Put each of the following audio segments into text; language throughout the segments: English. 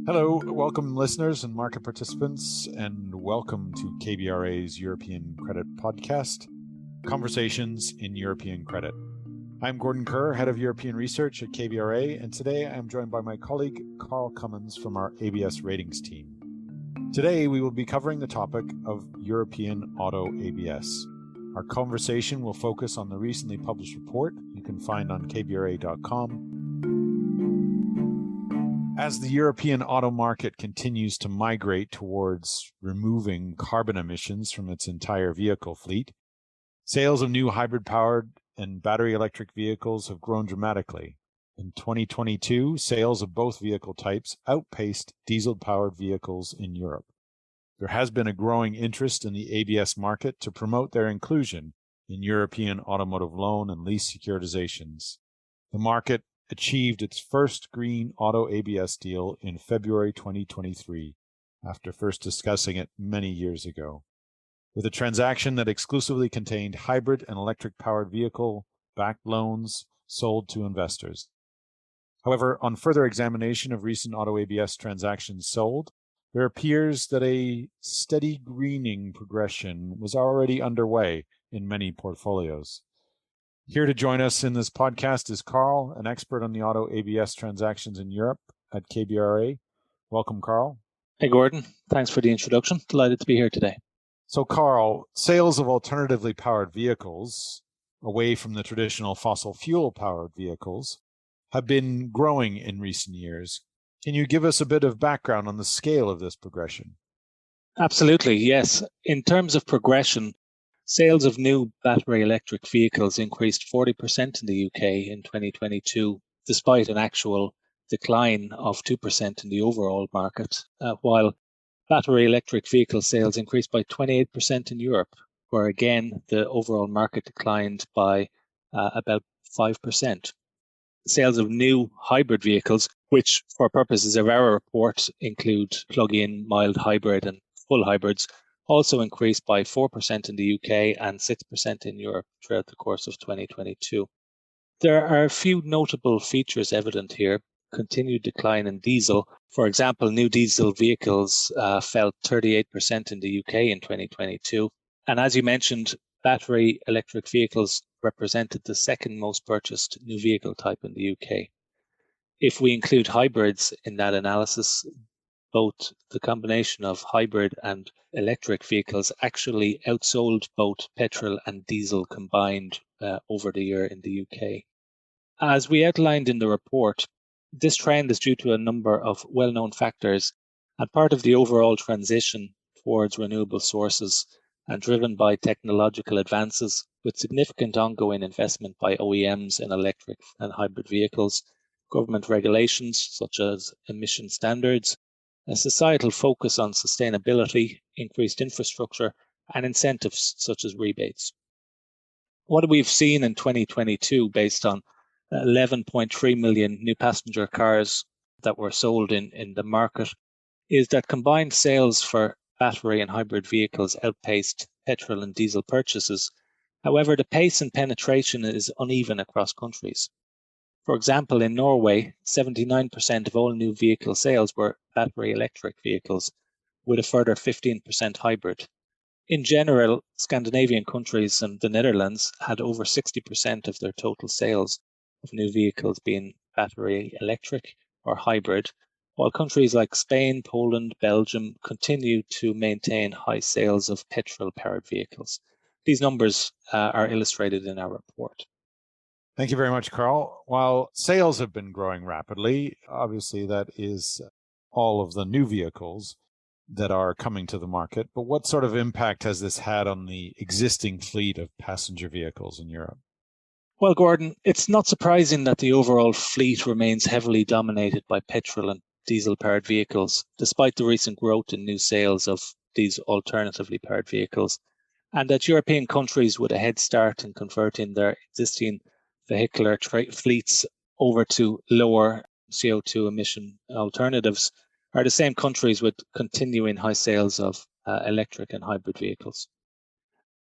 Hello, welcome listeners and market participants, and welcome to KBRA's European Credit Podcast, Conversations in European Credit. I'm Gordon Kerr, Head of European Research at KBRA, and today I am joined by my colleague Karl Cummins from our ABS ratings team. Today we will be covering the topic of European Auto ABS. Our conversation will focus on the recently published report you can find on kbra.com. As the European auto market continues to migrate towards removing carbon emissions from its entire vehicle fleet, sales of new hybrid-powered and battery electric vehicles have grown dramatically. In 2022, sales of both vehicle types outpaced diesel-powered vehicles in Europe. There has been a growing interest in the ABS market to promote their inclusion in European automotive loan and lease securitisations. The market achieved its first green auto ABS deal in February 2023, after first discussing it many years ago, with a transaction that exclusively contained hybrid and electric-powered vehicle-backed loans sold to investors. However, on further examination of recent auto ABS transactions sold, there appears that a steady greening progression was already underway in many portfolios. Here to join us in this podcast is Karl, an expert on the auto ABS transactions in Europe at KBRA. Welcome, Karl. Hey, Gordon. Thanks for the introduction. Delighted to be here today. So, Karl, sales of alternatively powered vehicles, away from the traditional fossil fuel-powered vehicles, have been growing in recent years. Can you give us a bit of background on the scale of this progression? Absolutely, yes. In terms of progression, sales of new battery electric vehicles increased 40% in the UK in 2022, despite an actual decline of 2% in the overall market, while battery electric vehicle sales increased by 28% in Europe, where again the overall market declined by about 5%. Sales of new hybrid vehicles, which for purposes of our report include plug-in, mild hybrid and full hybrids, also increased by 4% in the UK and 6% in Europe throughout the course of 2022. There are a few notable features evident here. Continued decline in diesel. For example, new diesel vehicles fell 38% in the UK in 2022. And as you mentioned, battery electric vehicles represented the second most purchased new vehicle type in the UK. If we include hybrids in that analysis, both the combination of hybrid and electric vehicles actually outsold both petrol and diesel combined over the year in the UK. As we outlined in the report, this trend is due to a number of well-known factors and part of the overall transition towards renewable sources and driven by technological advances with significant ongoing investment by OEMs in electric and hybrid vehicles, government regulations such as emission standards, a societal focus on sustainability, increased infrastructure, and incentives such as rebates. What we've seen in 2022 based on 11.3 million new passenger cars that were sold in the market is that combined sales for battery and hybrid vehicles outpaced petrol and diesel purchases. However, the pace and penetration is uneven across countries. For example, in Norway, 79% of all new vehicle sales were battery electric vehicles, with a further 15% hybrid. In general, Scandinavian countries and the Netherlands had over 60% of their total sales of new vehicles being battery electric or hybrid, while countries like Spain, Poland, Belgium continue to maintain high sales of petrol-powered vehicles. These numbers are illustrated in our report. Thank you very much, Karl. While sales have been growing rapidly, obviously that is all of the new vehicles that are coming to the market, but what sort of impact has this had on the existing fleet of passenger vehicles in Europe? Well, Gordon, it's not surprising that the overall fleet remains heavily dominated by petrol and diesel-powered vehicles, despite the recent growth in new sales of these alternatively powered vehicles, and that European countries with a head start in converting their existing vehicular fleets over to lower CO2 emission alternatives are the same countries with continuing high sales of electric and hybrid vehicles.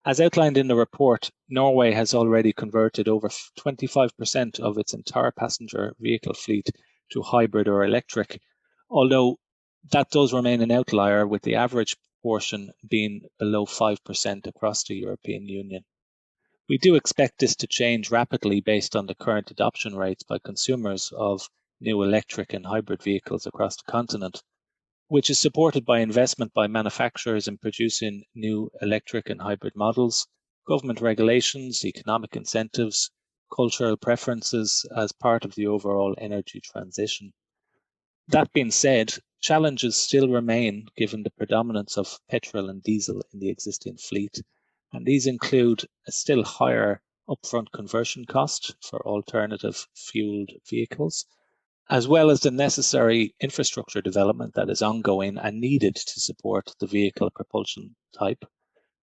As outlined in the report, Norway has already converted over 25% of its entire passenger vehicle fleet to hybrid or electric, although That does remain an outlier, with the average portion being below 5% across the European Union. We do expect this to change rapidly based on the current adoption rates by consumers of new electric and hybrid vehicles across the continent, which is supported by investment by manufacturers in producing new electric and hybrid models, government regulations, economic incentives, cultural preferences as part of the overall energy transition. That being said, challenges still remain given the predominance of petrol and diesel in the existing fleet, and these include a still higher upfront conversion cost for alternative fueled vehicles, as well as the necessary infrastructure development that is ongoing and needed to support the vehicle propulsion type,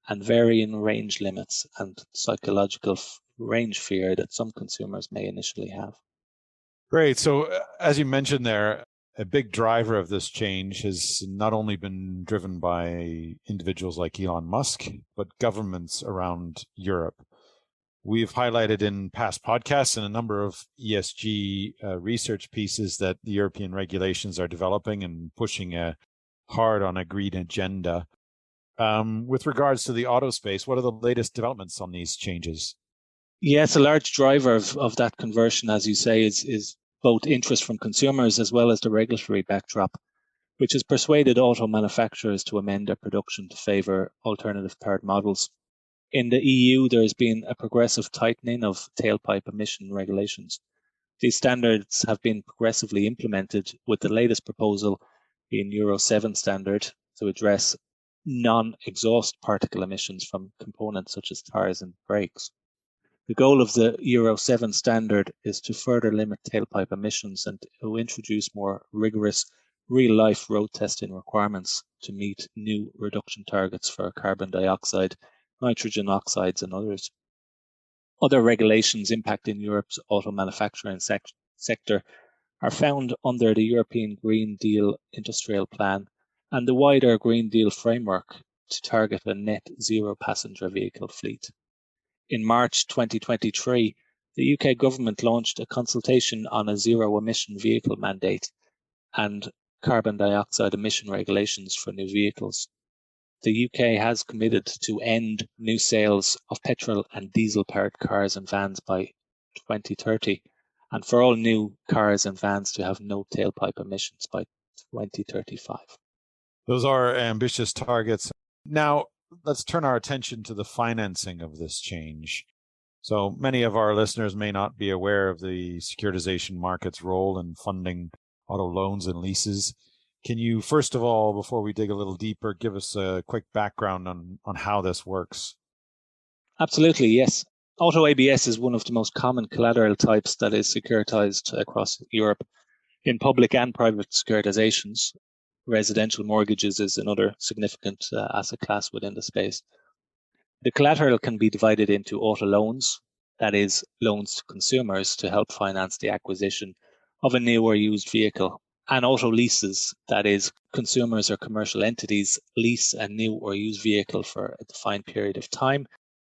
and varying range limits and psychological range fear that some consumers may initially have. Great. So, as you mentioned there, a big driver of this change has not only been driven by individuals like Elon Musk, but governments around Europe. We've highlighted in past podcasts and a number of ESG research pieces that the European regulations are developing and pushing hard on a green agenda. With regards to the auto space, what are the latest developments on these changes? Yes, a large driver of that conversion, as you say, is both interest from consumers as well as the regulatory backdrop, which has persuaded auto manufacturers to amend their production to favour alternative powered models. In the EU, there has been a progressive tightening of tailpipe emission regulations. These standards have been progressively implemented, with the latest proposal being Euro 7 standard to address non-exhaust particle emissions from components such as tyres and brakes. The goal of the Euro 7 standard is to further limit tailpipe emissions and to introduce more rigorous real-life road testing requirements to meet new reduction targets for carbon dioxide, nitrogen oxides, and others. Other regulations impacting Europe's auto manufacturing sector are found under the European Green Deal Industrial Plan and the wider Green Deal framework to target a net zero passenger vehicle fleet. In March 2023, the UK government launched a consultation on a zero-emission vehicle mandate and carbon dioxide emission regulations for new vehicles. The UK has committed to end new sales of petrol and diesel-powered cars and vans by 2030, and for all new cars and vans to have no tailpipe emissions by 2035. Those are ambitious targets. Now, let's turn our attention to the financing of this change. So many of our listeners may not be aware of the securitization market's role in funding auto loans and leases. Can you, first of all, before we dig a little deeper, give us a quick background on how this works? Absolutely, yes. Auto ABS is one of the most common collateral types that is securitized across Europe in public and private securitizations. Residential mortgages is another significant asset class within the space. The collateral can be divided into auto loans, that is, loans to consumers to help finance the acquisition of a new or used vehicle, and auto leases, that is, consumers or commercial entities lease a new or used vehicle for a defined period of time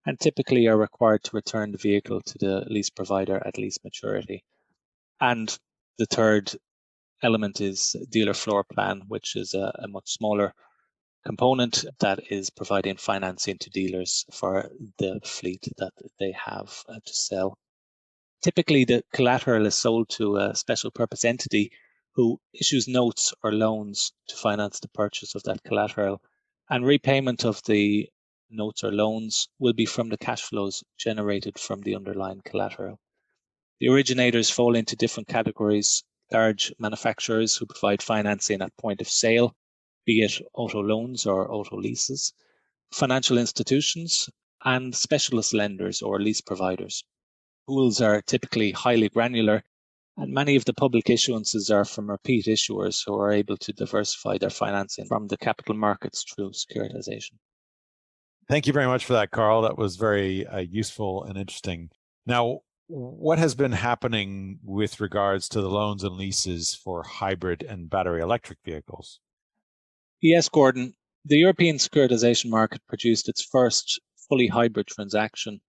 and typically are required to return the vehicle to the lease provider at lease maturity. And the third element is dealer floor plan, which is a much smaller component that is providing financing to dealers for the fleet that they have to sell. Typically, the collateral is sold to a special purpose entity who issues notes or loans to finance the purchase of that collateral, and repayment of the notes or loans will be from the cash flows generated from the underlying collateral. The originators fall into different categories: large manufacturers who provide financing at point of sale, be it auto loans or auto leases, financial institutions, and specialist lenders or lease providers. Pools are typically highly granular, and many of the public issuances are from repeat issuers who are able to diversify their financing from the capital markets through securitization. Thank you very much for that, Karl. That was very useful and interesting. Now, what has been happening with regards to the loans and leases for hybrid and battery electric vehicles? Yes, Gordon. The European securitization market produced its first fully hybrid transaction,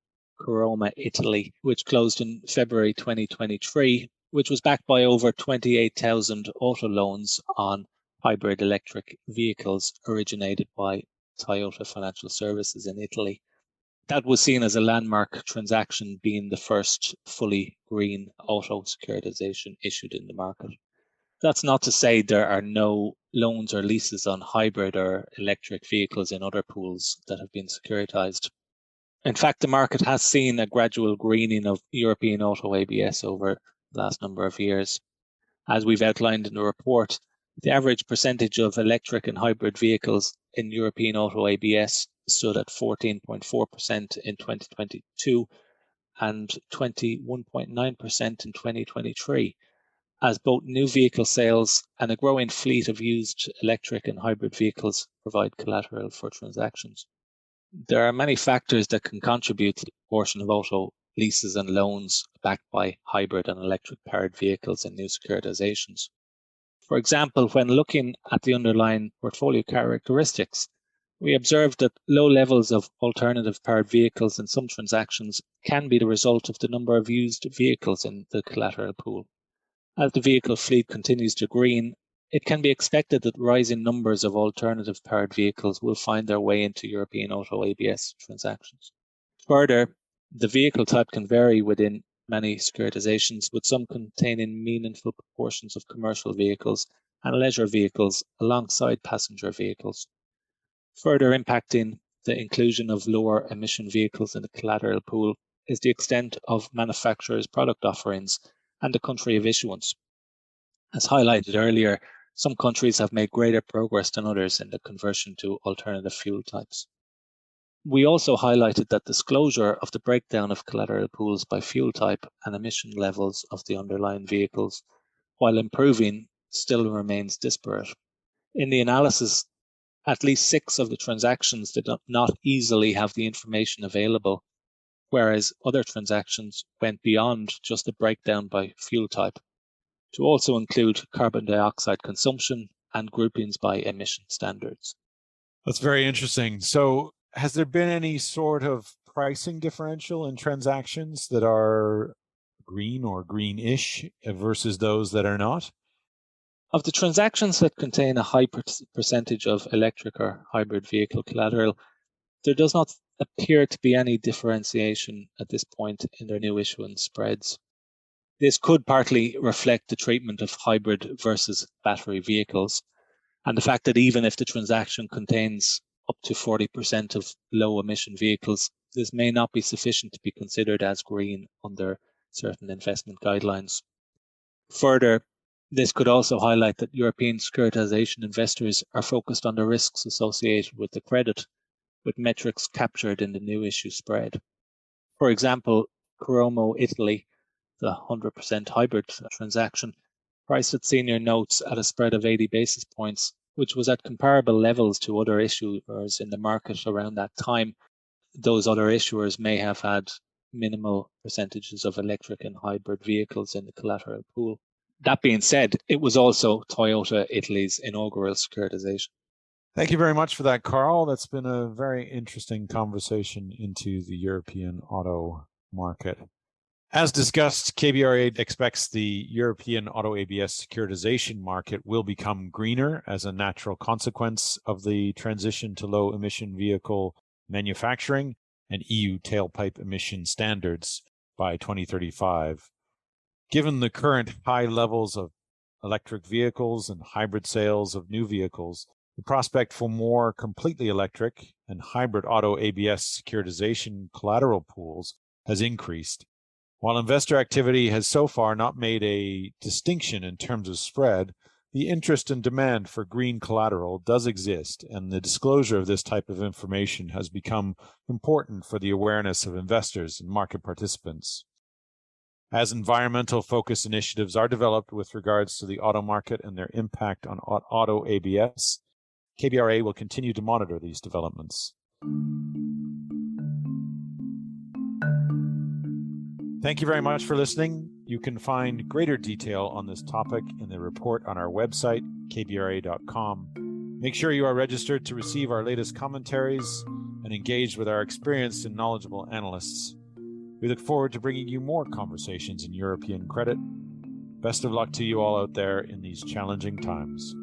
Roma, Italy, which closed in February 2023, which was backed by over 28,000 auto loans on hybrid electric vehicles originated by Toyota Financial Services in Italy. That was seen as a landmark transaction, being the first fully green auto securitization issued in the market. That's not to say there are no loans or leases on hybrid or electric vehicles in other pools that have been securitized. In fact, the market has seen a gradual greening of European auto ABS over the last number of years. As we've outlined in the report, the average percentage of electric and hybrid vehicles in European auto ABS stood at 14.4% in 2022 and 21.9% in 2023, as both new vehicle sales and a growing fleet of used electric and hybrid vehicles provide collateral for transactions. There are many factors that can contribute to the proportion of auto leases and loans backed by hybrid and electric-powered vehicles in new securitizations. For example, when looking at the underlying portfolio characteristics, we observed that low levels of alternative-powered vehicles in some transactions can be the result of the number of used vehicles in the collateral pool. As the vehicle fleet continues to green, it can be expected that rising numbers of alternative-powered vehicles will find their way into European auto ABS transactions. Further, the vehicle type can vary within many securitizations, with some containing meaningful proportions of commercial vehicles and leisure vehicles alongside passenger vehicles. Further impacting the inclusion of lower emission vehicles in the collateral pool is the extent of manufacturers' product offerings and the country of issuance. As highlighted earlier, some countries have made greater progress than others in the conversion to alternative fuel types. We also highlighted that disclosure of the breakdown of collateral pools by fuel type and emission levels of the underlying vehicles, while improving, still remains disparate. In the analysis, at least 6 of the transactions did not easily have the information available, whereas other transactions went beyond just a breakdown by fuel type to also include carbon dioxide consumption and groupings by emission standards. That's very interesting. So has there been any sort of pricing differential in transactions that are green or greenish versus those that are not? Of the transactions that contain a high percentage of electric or hybrid vehicle collateral, there does not appear to be any differentiation at this point in their new issuance spreads. This could partly reflect the treatment of hybrid versus battery vehicles, and the fact that even if the transaction contains up to 40% of low emission vehicles, this may not be sufficient to be considered as green under certain investment guidelines. Further, this could also highlight that European securitization investors are focused on the risks associated with the credit, with metrics captured in the new issue spread. For example, Kerr, Italy, the 100% hybrid transaction, priced its senior notes at a spread of 80 basis points, which was at comparable levels to other issuers in the market around that time. Those other issuers may have had minimal percentages of electric and hybrid vehicles in the collateral pool. That being said, it was also Toyota Italy's inaugural securitization. Thank you very much for that, Karl. That's been a very interesting conversation into the European auto market. As discussed, KBRA expects the European auto ABS securitization market will become greener as a natural consequence of the transition to low-emission vehicle manufacturing and EU tailpipe emission standards by 2035. Given the current high levels of electric vehicles and hybrid sales of new vehicles, the prospect for more completely electric and hybrid auto ABS securitization collateral pools has increased. While investor activity has so far not made a distinction in terms of spread, the interest and demand for green collateral does exist, and the disclosure of this type of information has become important for the awareness of investors and market participants. As environmental focus initiatives are developed with regards to the auto market and their impact on auto ABS, KBRA will continue to monitor these developments. Thank you very much for listening. You can find greater detail on this topic in the report on our website, kbra.com. Make sure you are registered to receive our latest commentaries and engaged with our experienced and knowledgeable analysts. We look forward to bringing you more conversations in European credit. Best of luck to you all out there in these challenging times.